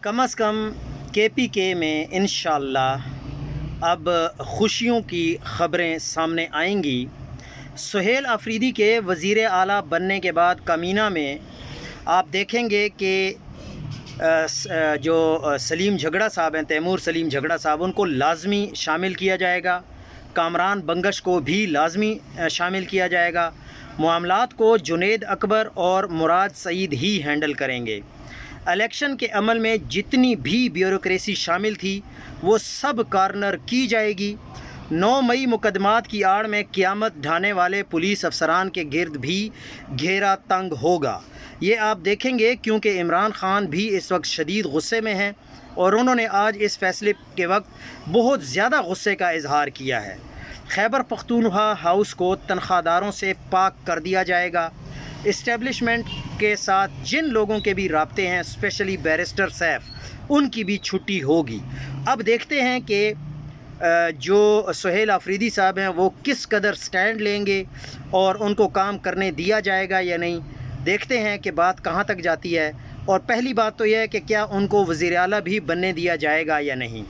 कम अज़ कम KPK में इंशाअल्लाह अब खुशियों की ख़बरें सामने आएंगी। सुहेल आफरीदी के वज़ीर आला बनने के बाद कामीना में आप देखेंगे कि जो सलीम झगड़ा साहब हैं, तैमूर सलीम झगड़ा साहब, उनको लाजमी शामिल किया जाएगा। कामरान बंगश को भी लाजमी शामिल किया जाएगा। मामलात को जुनेद अकबर और मुराद सईद ही हैंडल करेंगे। इलेक्शन के अमल में जितनी भी ब्यूरोक्रेसी शामिल थी वो सब कॉर्नर की जाएगी। 9 मई मुकदमात की आड़ में क़यामत ढाने वाले पुलिस अफसरान के गिर्द भी घेरा तंग होगा। ये आप देखेंगे क्योंकि इमरान ख़ान भी इस वक्त शदीद गुस्से में हैं और उन्होंने आज इस फैसले के वक्त बहुत ज़्यादा गुस्से का इजहार किया है। खैबर पख्तूनख्वा हाउस को तनख्वाहदारों से पाक कर दिया जाएगा। इस्टेब्लिशमेंट के साथ जिन लोगों के भी राब्ते हैं, स्पेशली बैरिस्टर सैफ, उनकी भी छुट्टी होगी। अब देखते हैं कि जो सुहेल आफरीदी साहब हैं वो किस कदर स्टैंड लेंगे और उनको काम करने दिया जाएगा या नहीं। देखते हैं कि बात कहाँ तक जाती है। और पहली बात तो यह है कि क्या उनको वज़ीर आला भी बनने दिया जाएगा या नहीं।